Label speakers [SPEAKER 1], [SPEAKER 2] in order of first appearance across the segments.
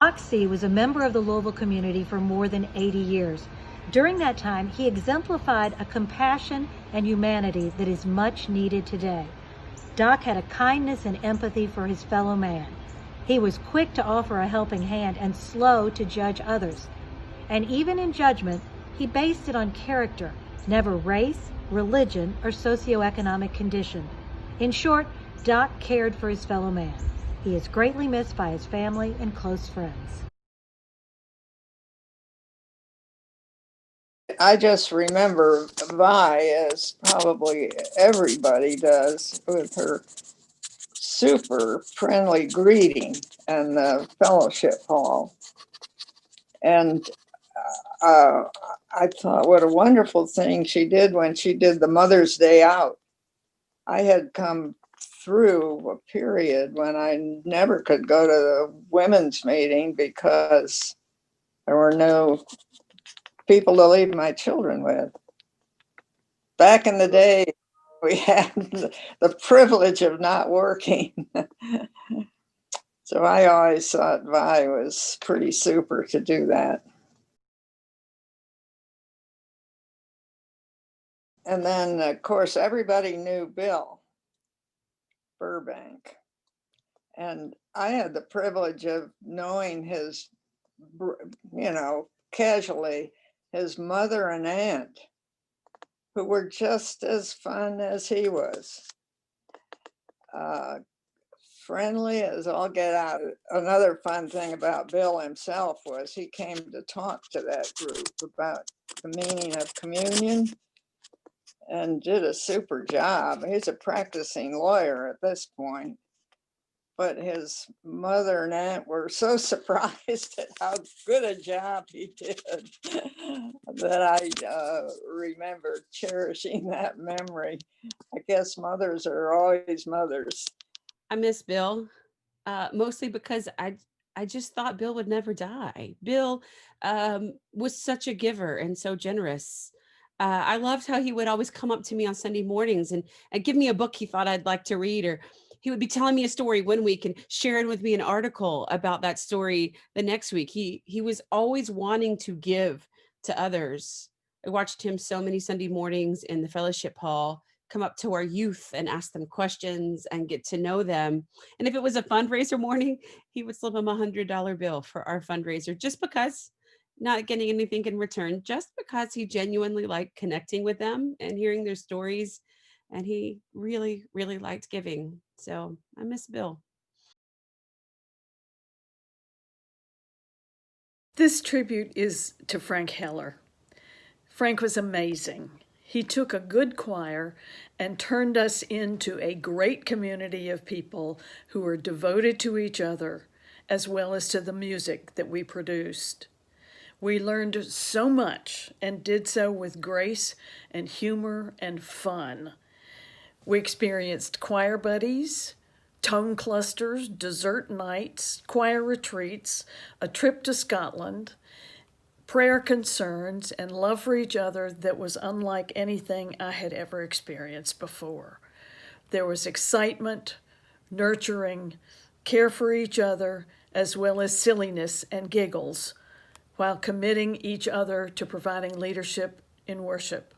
[SPEAKER 1] Oxy was a member of the Louisville community for more than 80 years. During that time, he exemplified a compassion and humanity that is much needed today. Doc had a kindness and empathy for his fellow man. He was quick to offer a helping hand and slow to judge others. And even in judgment, he based it on character, never race, religion, or socioeconomic condition. In short, Doc cared for his fellow man. He is greatly missed by his family and close friends.
[SPEAKER 2] I just remember Vi, as probably everybody does, with her super friendly greeting in the fellowship hall. And I thought what a wonderful thing she did when she did the Mother's Day out. I had come through a period when I never could go to the women's meeting because there were no people to leave my children with. Back in the day, we had the privilege of not working. So I always thought Vi was pretty super to do that. And then, of course, everybody knew Bill Burbank. And I had the privilege of knowing his, casually, his mother and aunt, who were just as fun as he was. Friendly as all get out. Another fun thing about Bill himself was he came to talk to that group about the meaning of communion and did a super job. He's a practicing lawyer at this point, but his mother and aunt were so surprised at how good a job he did that I remember cherishing that memory. I guess mothers are always mothers.
[SPEAKER 3] I miss Bill, mostly because I just thought Bill would never die. Bill was such a giver and so generous. I loved how he would always come up to me on Sunday mornings and give me a book he thought I'd like to read, or he would be telling me a story one week and sharing with me an article about that story the next week. He was always wanting to give to others. I watched him so many Sunday mornings in the fellowship hall come up to our youth and ask them questions and get to know them. And if it was a fundraiser morning, he would slip them $100 bill for our fundraiser, just because, not getting anything in return, just because he genuinely liked connecting with them and hearing their stories. And he really, really liked giving. So I miss Bill.
[SPEAKER 4] This tribute is to Frank Heller. Frank was amazing. He took a good choir and turned us into a great community of people who were devoted to each other, as well as to the music that we produced. We learned so much and did so with grace and humor and fun. We experienced choir buddies, tone clusters, dessert nights, choir retreats, a trip to Scotland, prayer concerns, and love for each other that was unlike anything I had ever experienced before. There was excitement, nurturing, care for each other, as well as silliness and giggles, while committing each other to providing leadership in worship.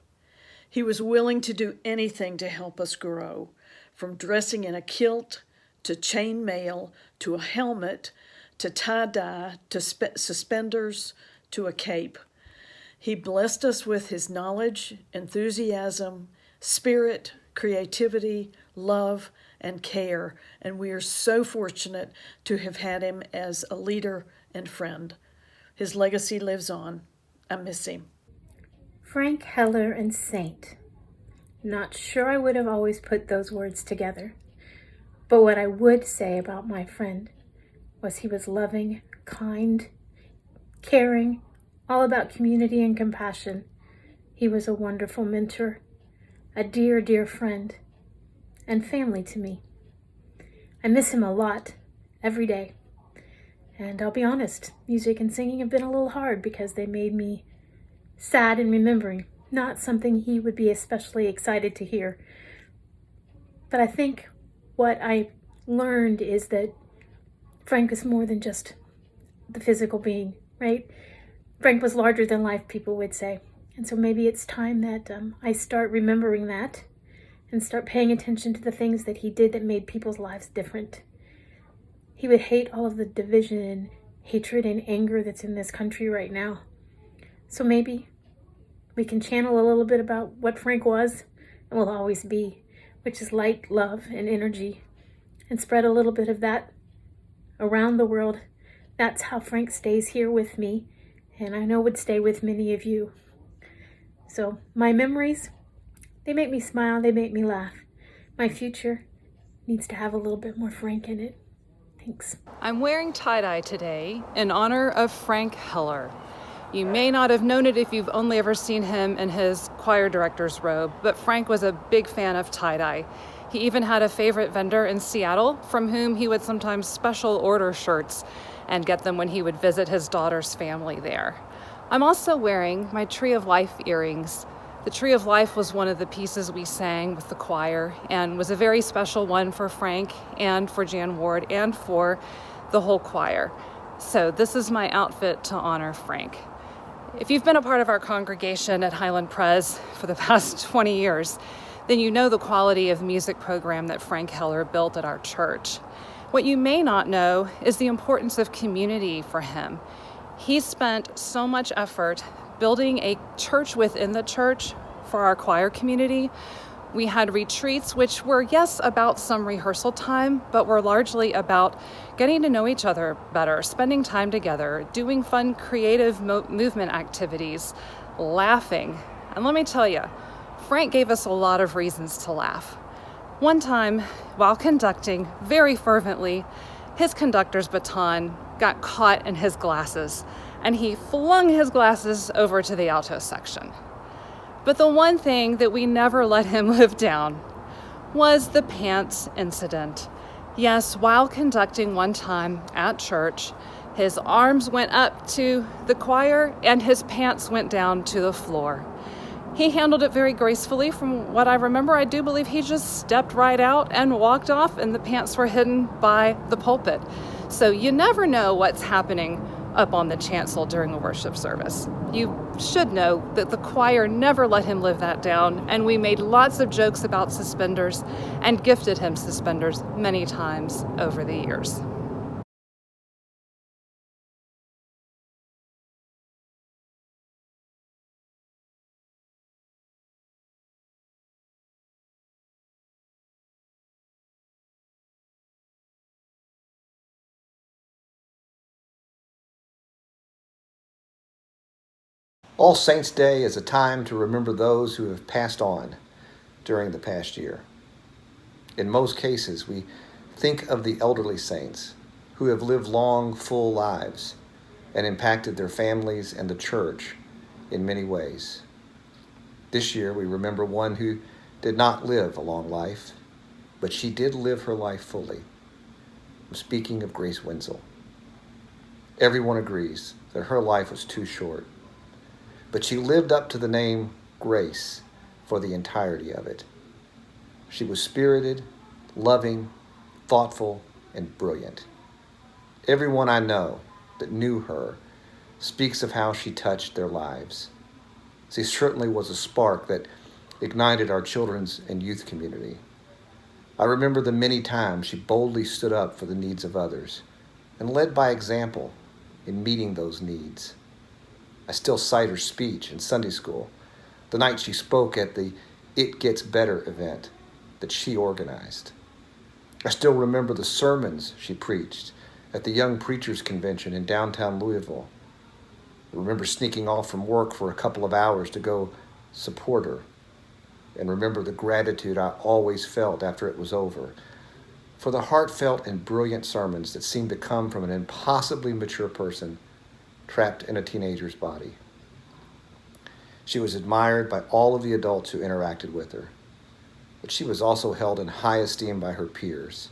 [SPEAKER 4] He was willing to do anything to help us grow, from dressing in a kilt, to chain mail, to a helmet, to tie-dye, to suspenders, to a cape. He blessed us with his knowledge, enthusiasm, spirit, creativity, love, and care, and we are so fortunate to have had him as a leader and friend. His legacy lives on. I miss him.
[SPEAKER 5] Frank Heller and Saint. Not sure I would have always put those words together, but what I would say about my friend was he was loving, kind, caring, all about community and compassion. He was a wonderful mentor, a dear, dear friend, and family to me. I miss him a lot, every day. And I'll be honest, music and singing have been a little hard because they made me sad in remembering, not something he would be especially excited to hear. But I think what I learned is that Frank is more than just the physical being, right? Frank was larger than life, people would say. And so maybe it's time that I start remembering that and start paying attention to the things that he did that made people's lives different. He would hate all of the division and hatred and anger that's in this country right now. So maybe we can channel a little bit about what Frank was and will always be, which is light, love, and energy, and spread a little bit of that around the world. That's how Frank stays here with me, and I know would stay with many of you. So my memories, they make me smile, they make me laugh. My future needs to have a little bit more Frank in it. Thanks.
[SPEAKER 6] I'm wearing tie-dye today in honor of Frank Heller. You may not have known it if you've only ever seen him in his choir director's robe, but Frank was a big fan of tie-dye. He even had a favorite vendor in Seattle from whom he would sometimes special order shirts and get them when he would visit his daughter's family there. I'm also wearing my Tree of Life earrings. The Tree of Life was one of the pieces we sang with the choir and was a very special one for Frank and for Jan Ward and for the whole choir. So this is my outfit to honor Frank. If you've been a part of our congregation at Highland Pres for the past 20 years, then you know the quality of music program that Frank Heller built at our church. What you may not know is the importance of community for him. He spent so much effort building a church within the church for our choir community. We had retreats, which were, yes, about some rehearsal time, but were largely about getting to know each other better, spending time together, doing fun, creative movement activities, laughing. And let me tell you, Frank gave us a lot of reasons to laugh. One time, while conducting very fervently, his conductor's baton got caught in his glasses, and he flung his glasses over to the alto section. But the one thing that we never let him live down was the pants incident. Yes, while conducting one time at church, his arms went up to the choir and his pants went down to the floor. He handled it very gracefully. From what I remember, I do believe he just stepped right out and walked off, and the pants were hidden by the pulpit. So you never know what's happening up on the chancel during a worship service. You should know that the choir never let him live that down, and we made lots of jokes about suspenders and gifted him suspenders many times over the years.
[SPEAKER 7] All Saints' Day is a time to remember those who have passed on during the past year. In most cases, we think of the elderly saints who have lived long, full lives and impacted their families and the church in many ways. This year, we remember one who did not live a long life, but she did live her life fully. I'm speaking of Grace Wenzel. Everyone agrees that her life was too short, but she lived up to the name Grace for the entirety of it. She was spirited, loving, thoughtful, and brilliant. Everyone I know that knew her speaks of how she touched their lives. She certainly was a spark that ignited our children's and youth community. I remember the many times she boldly stood up for the needs of others and led by example in meeting those needs. I still cite her speech in Sunday school, the night she spoke at the It Gets Better event that she organized. I still remember the sermons she preached at the Young Preachers Convention in downtown Louisville. I remember sneaking off from work for a couple of hours to go support her, and remember the gratitude I always felt after it was over for the heartfelt and brilliant sermons that seemed to come from an impossibly mature person trapped in a teenager's body. She was admired by all of the adults who interacted with her, but she was also held in high esteem by her peers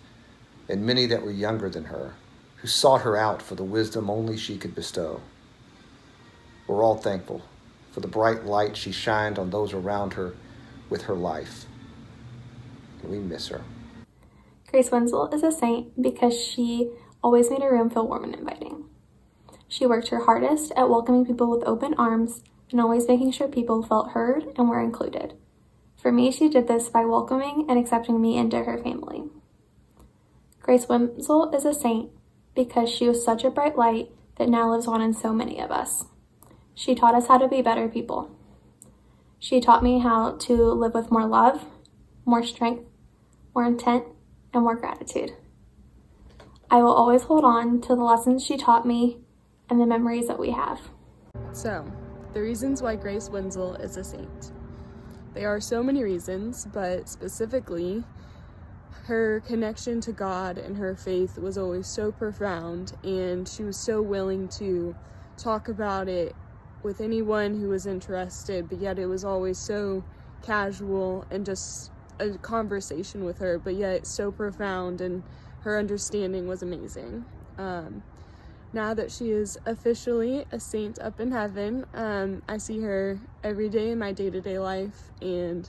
[SPEAKER 7] and many that were younger than her, who sought her out for the wisdom only she could bestow. We're all thankful for the bright light she shined on those around her with her life, and we miss her.
[SPEAKER 8] Grace Wenzel is a saint because she always made her room feel warm and inviting. She worked her hardest at welcoming people with open arms and always making sure people felt heard and were included. For me, she did this by welcoming and accepting me into her family. Grace Wenzel is a saint because she was such a bright light that now lives on in so many of us. She taught us how to be better people. She taught me how to live with more love, more strength, more intent, and more gratitude. I will always hold on to the lessons she taught me and the memories that we have.
[SPEAKER 9] So, the reasons why Grace Wenzel is a saint. There are so many reasons, but specifically, her connection to God and her faith was always so profound, and she was so willing to talk about it with anyone who was interested, but yet it was always so casual and just a conversation with her, but yet so profound, and her understanding was amazing. Now that she is officially a saint up in heaven, I see her every day in my day-to-day life, and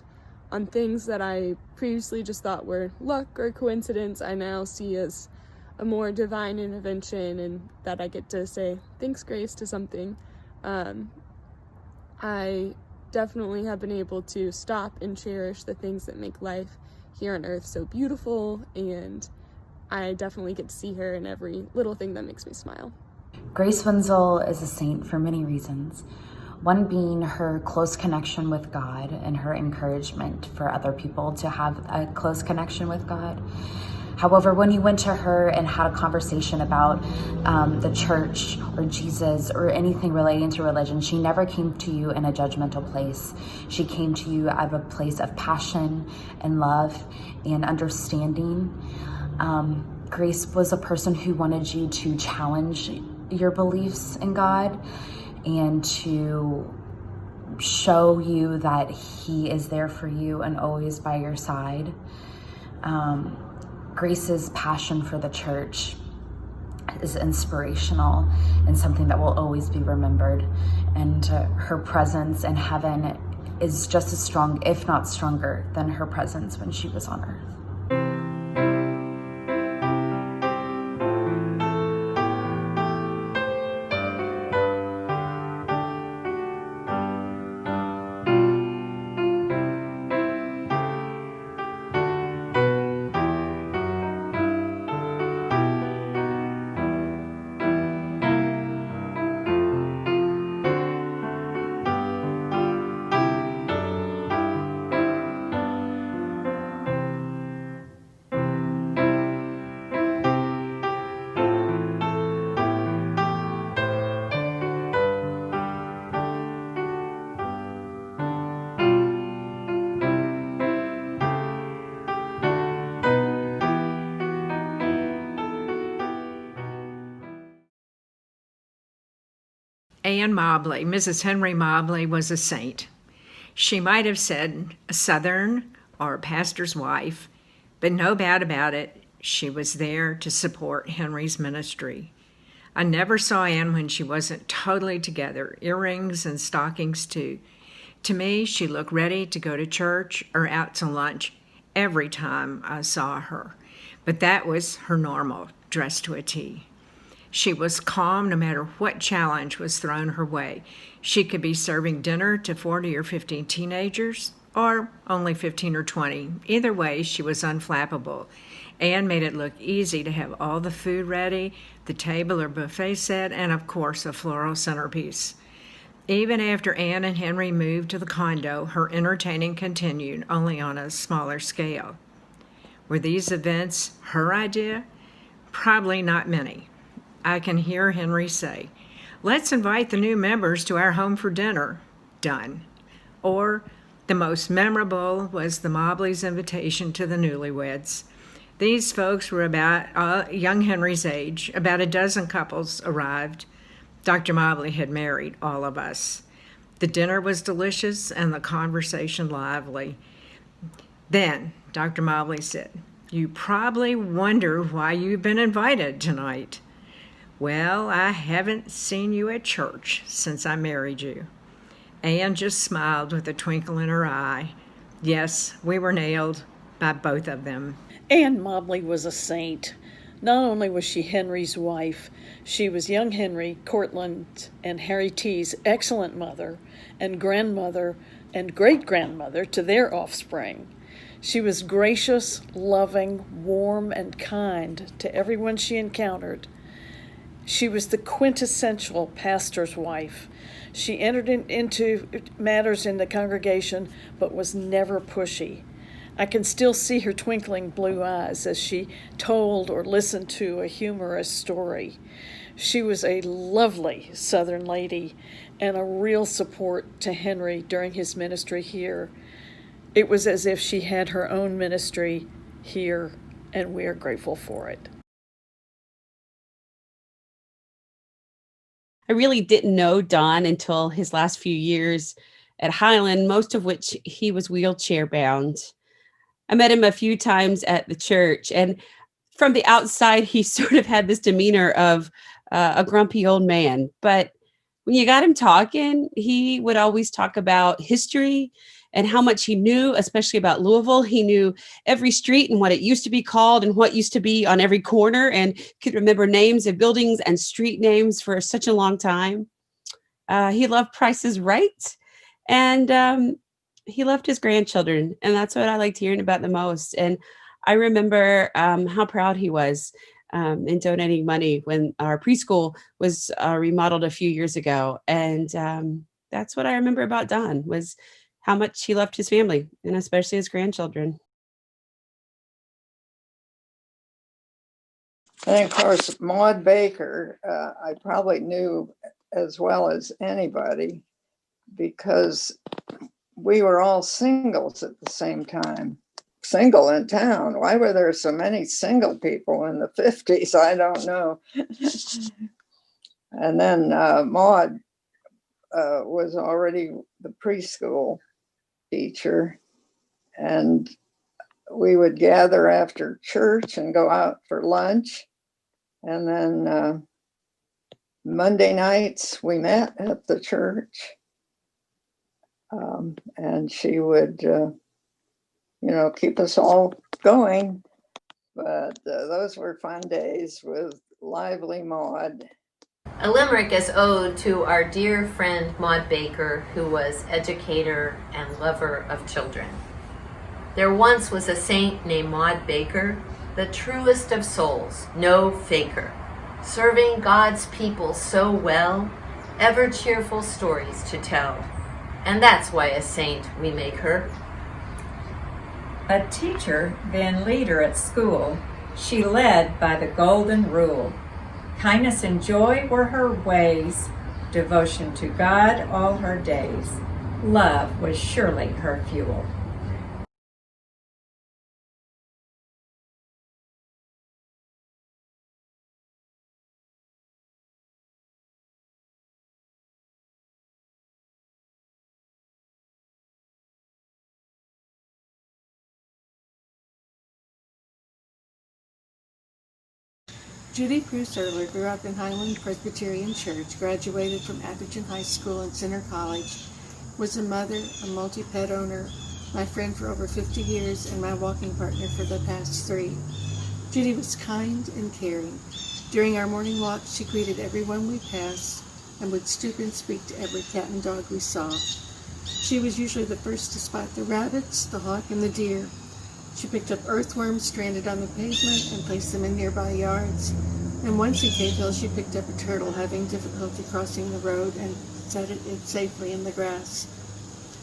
[SPEAKER 9] on things that I previously just thought were luck or coincidence, I now see as a more divine intervention, and that I get to say thanks, Grace, to something. I definitely have been able to stop and cherish the things that make life here on earth so beautiful, and I definitely get to see her in every little thing that makes me smile.
[SPEAKER 10] Grace Wenzel is a saint for many reasons. One being her close connection with God and her encouragement for other people to have a close connection with God. However, when you went to her and had a conversation about the church or Jesus or anything relating to religion, she never came to you in a judgmental place. She came to you out of a place of passion and love and understanding. Grace was a person who wanted you to challenge your beliefs in God and to show you that He is there for you and always by your side. Grace's passion for the church is inspirational and something that will always be remembered. And her presence in heaven is just as strong, if not stronger, than her presence when she was on earth.
[SPEAKER 11] Anne Mobley, Mrs. Henry Mobley, was a saint. She might have said a Southern or a pastor's wife, but no doubt about it, she was there to support Henry's ministry. I never saw Anne when she wasn't totally together, earrings and stockings too. To me, she looked ready to go to church or out to lunch every time I saw her, but that was her normal, dressed to a T. She was calm no matter what challenge was thrown her way. She could be serving dinner to 40 or 50 teenagers, or only 15 or 20. Either way, she was unflappable. Anne made it look easy to have all the food ready, the table or buffet set, and of course a floral centerpiece. Even after Anne and Henry moved to the condo, her entertaining continued, only on a smaller scale. Were these events her idea? Probably not many. I can hear Henry say, "Let's invite the new members to our home for dinner." Done. Or, the most memorable was the Mobleys' invitation to the newlyweds. These folks were about young Henry's age. About a dozen couples arrived. Dr. Mobley had married all of us. The dinner was delicious and the conversation lively. Then Dr. Mobley said, "You probably wonder why you've been invited tonight. Well, I haven't seen you at church since I married you." Anne just smiled with a twinkle in her eye. Yes, we were nailed by both of them.
[SPEAKER 4] Anne Mobley was a saint. Not only was she Henry's wife, she was young Henry, Cortland, and Harry T's excellent mother and grandmother and great-grandmother to their offspring. She was gracious, loving, warm, and kind to everyone she encountered. She was the quintessential pastor's wife. She entered into matters in the congregation, but was never pushy. I can still see her twinkling blue eyes as she told or listened to a humorous story. She was a lovely Southern lady and a real support to Henry during his ministry here. It was as if she had her own ministry here, and we are grateful for it.
[SPEAKER 3] I really didn't know Don until his last few years at Highland, most of which he was wheelchair bound. I met him a few times at the church, and from the outside, he sort of had this demeanor of a grumpy old man. But when you got him talking, he would always talk about history and how much he knew, especially about Louisville. He knew every street and what it used to be called and what used to be on every corner, and could remember names of buildings and street names for such a long time. He loved Price is Right, and he loved his grandchildren, and that's what I liked hearing about the most. And I remember how proud he was in donating money when our preschool was remodeled a few years ago. And that's what I remember about Don, was how much he loved his family, and especially his grandchildren.
[SPEAKER 2] And of course, Maud Baker, I probably knew as well as anybody because we were all singles at the same time. Single in town. Why were there so many single people in the 50s? I don't know. And then Maud was already the preschool teacher, and we would gather after church and go out for lunch. And then Monday nights we met at the church, and she would, keep us all going. But those were fun days with lively Maud.
[SPEAKER 12] A limerick is owed to our dear friend Maud Baker, who was educator and lover of children. There once was a saint named Maud Baker, the truest of souls, no faker, serving God's people so well, ever cheerful stories to tell. And that's why a saint we make her.
[SPEAKER 11] A teacher, then leader at school, she led by the golden rule. Kindness and joy were her ways, devotion to God all her days. Love was surely her fuel.
[SPEAKER 13] Judy Erler grew up in Highland Presbyterian Church, graduated from Atherton High School and Center College, was a mother, a multi-pet owner, my friend for over 50 years, and my walking partner for the past 3. Judy was kind and caring. During our morning walks, she greeted everyone we passed and would stoop and speak to every cat and dog we saw. She was usually the first to spot the rabbits, the hawk, and the deer. She picked up earthworms stranded on the pavement and placed them in nearby yards. And once in Cave Hill, she picked up a turtle having difficulty crossing the road and set it safely in the grass.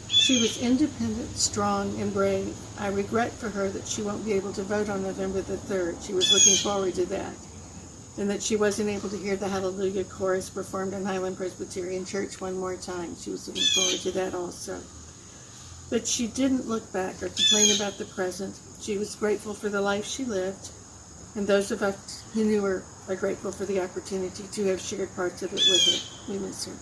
[SPEAKER 13] She was independent, strong, and brave. I regret for her that she won't be able to vote on November the 3rd. She was looking forward to that. And that she wasn't able to hear the Hallelujah chorus performed in Highland Presbyterian Church one more time. She was looking forward to that also. But she didn't look back or complain about the present. She was grateful for the life she lived, and those of us who knew her are grateful for the opportunity to have shared parts of it with her. We miss her.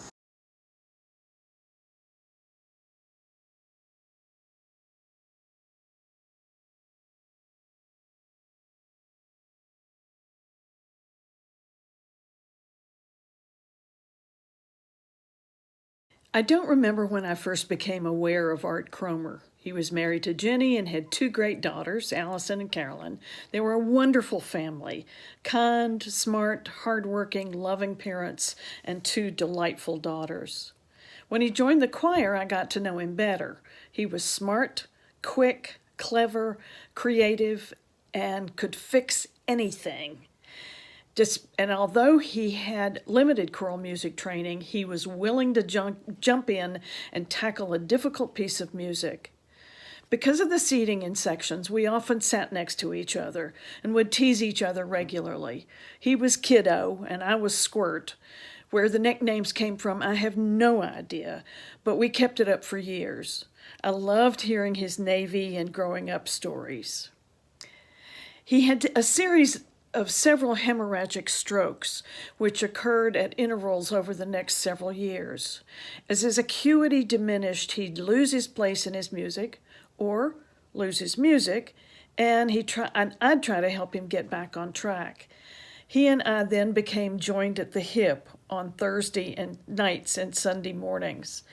[SPEAKER 4] I don't remember when I first became aware of Art Cromer. He was married to Jenny and had 2 great daughters, Allison and Carolyn. They were a wonderful family, kind, smart, hardworking, loving parents, and 2 delightful daughters. When he joined the choir, I got to know him better. He was smart, quick, clever, creative, and could fix anything. And although he had limited choral music training, he was willing to jump in and tackle a difficult piece of music. Because of the seating in sections, we often sat next to each other and would tease each other regularly. He was Kiddo and I was Squirt. Where the nicknames came from, I have no idea, but we kept it up for years. I loved hearing his Navy and growing up stories. He had a series of several hemorrhagic strokes, which occurred at intervals over the next several years. As his acuity diminished, he'd lose his place in his music, or lose his music, and I'd try to help him get back on track. He and I then became joined at the hip on Thursday and nights and Sunday mornings.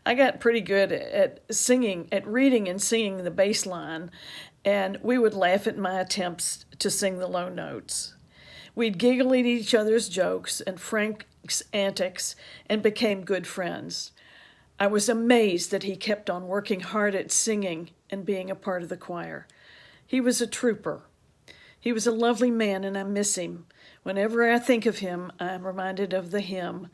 [SPEAKER 4] I got pretty good at reading and singing the bass line, and we would laugh at my attempts to sing the low notes. We'd giggle at each other's jokes and Frank's antics and became good friends. I was amazed that he kept on working hard at singing and being a part of the choir. He was a trooper. He was a lovely man, and I miss him. Whenever I think of him, I'm reminded of the hymn,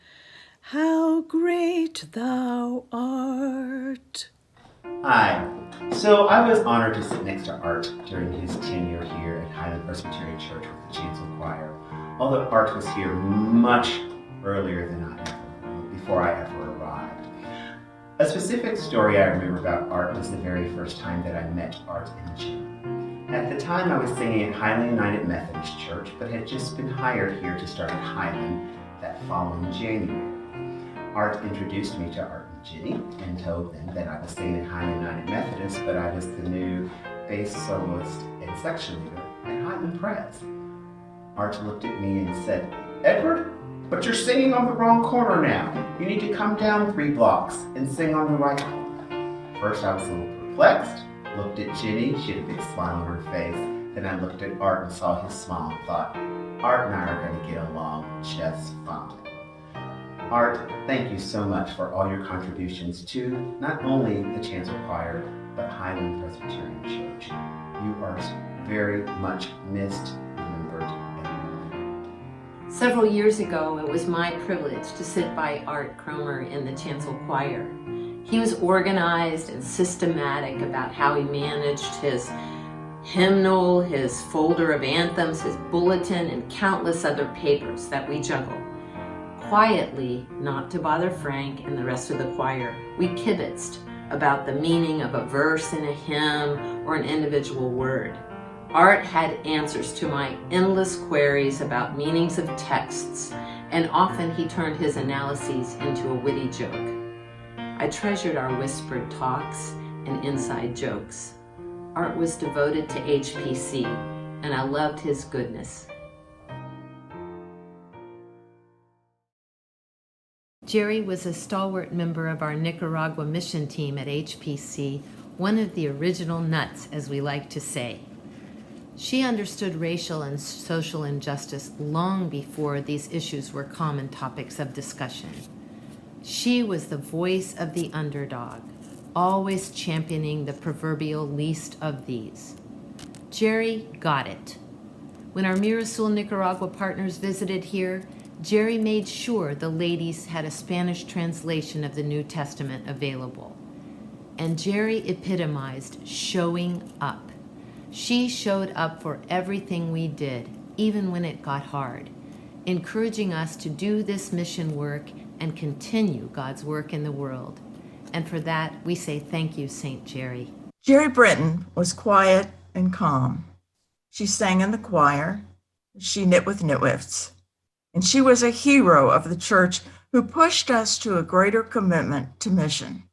[SPEAKER 4] "How great thou art."
[SPEAKER 14] Hi. So I was honored to sit next to Art during his tenure here at Highland Presbyterian Church with the Chancel Choir, although Art was here much earlier than before I ever arrived. A specific story I remember about Art was the very first time that I met Art in the gym. At the time, I was singing at Highland United Methodist Church, but had just been hired here to start at Highland that following January. Art introduced me to Art and Jenny and told them that I was singing at Highland United Methodist, but I was the new bass soloist and section leader at Highland Pres. Art looked at me and said, "Edward, but you're singing on the wrong corner now. You need to come down 3 blocks and sing on the right corner." First, I was a little perplexed. Looked at Jenny, she had a big smile on her face. Then I looked at Art and saw his smile and thought, Art and I are going to get along just fine. Art, thank you so much for all your contributions to not only the Chancel Choir, but Highland Presbyterian Church. You are very much missed, remembered, and loved.
[SPEAKER 12] Several years ago, it was my privilege to sit by Art Cromer in the Chancel Choir. He was organized and systematic about how he managed his hymnal, his folder of anthems, his bulletin, and countless other papers that we juggle. Quietly, not to bother Frank and the rest of the choir, we kibitzed about the meaning of a verse in a hymn or an individual word. Art had answers to my endless queries about meanings of texts, and often he turned his analyses into a witty joke. I treasured our whispered talks and inside jokes. Art was devoted to HPC, and I loved his goodness. Jerie was a stalwart member of our Nicaragua mission team at HPC, one of the original nuts, as we like to say. She understood racial and social injustice long before these issues were common topics of discussion. She was the voice of the underdog, always championing the proverbial least of these. Jerie got it. When our Mirasul Nicaragua partners visited here, Jerie made sure the ladies had a Spanish translation of the New Testament available. And Jerie epitomized showing up. She showed up for everything we did, even when it got hard, encouraging us to do this mission work and continue God's work in the world. And for that, we say thank you, St. Jerie.
[SPEAKER 15] Jerie Britton was quiet and calm. She sang in the choir. She knit with knitwifts. And she was a hero of the church who pushed us to a greater commitment to mission.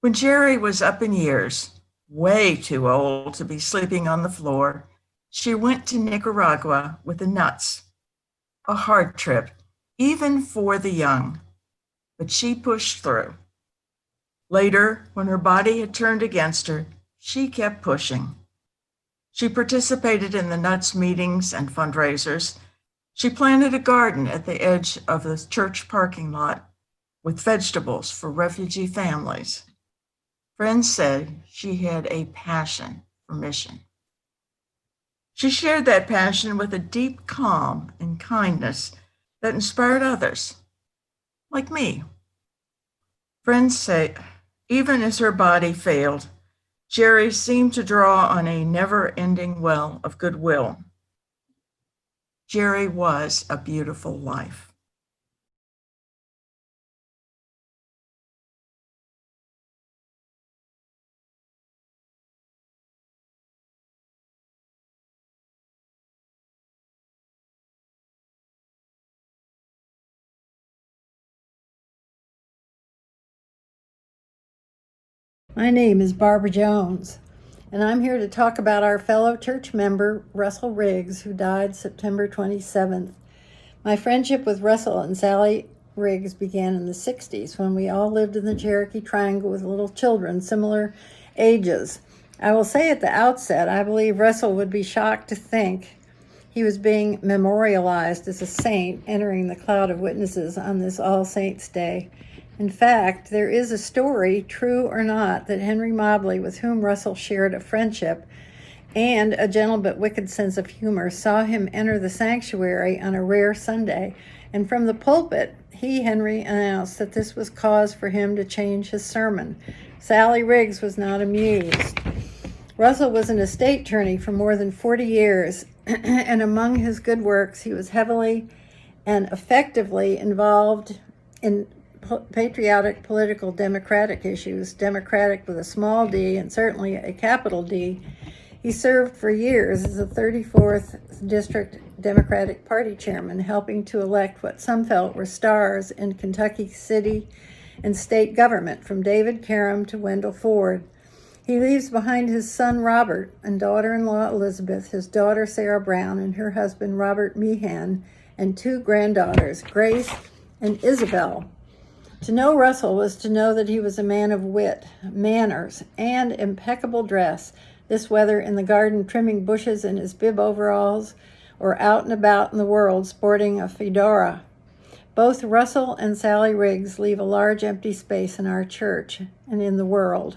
[SPEAKER 15] When Jerie was up in years, way too old to be sleeping on the floor, she went to Nicaragua with the nuts. A hard trip, even for the young. but she pushed through. Later, when her body had turned against her, she kept pushing. She participated in the Nuts meetings and fundraisers. She planted a garden at the edge of the church parking lot with vegetables for refugee families. Friends said she had a passion for mission. She shared that passion with a deep calm and kindness that inspired others, like me. Friends say, even as her body failed, Jerie seemed to draw on a never-ending well of goodwill. Jerie was a beautiful life.
[SPEAKER 1] My name is Barbara Jones, and I'm here to talk about our fellow church member, Russell Riggs, who died September 27th. My friendship with Russell and Sally Riggs began in the 60s when we all lived in the Cherokee Triangle with little children similar ages. I will say at the outset, I believe Russell would be shocked to think he was being memorialized as a saint entering the cloud of witnesses on this All Saints' Day. In fact, there is a story, true or not, that Henry Mobley, with whom Russell shared a friendship and a gentle but wicked sense of humor, saw him enter the sanctuary on a rare Sunday. And from the pulpit, Henry, announced that this was cause for him to change his sermon. Sally Riggs was not amused. Russell was an estate attorney for more than 40 years, and among his good works, he was heavily and effectively involved in patriotic political democratic issues, democratic with a small d and certainly a capital D. He served for years as the 34th District Democratic Party chairman, helping to elect what some felt were stars in Kentucky city and state government, from David Karam to Wendell Ford. He leaves behind his son Robert and daughter-in-law Elizabeth, his daughter Sarah Brown, and her husband Robert Meehan, and two granddaughters, Grace and Isabel. To know Russell was to know that he was a man of wit, manners, and impeccable dress, this whether in the garden trimming bushes in his bib overalls or out and about in the world sporting a fedora. Both Russell and Sally Riggs leave a large empty space in our church and in the world.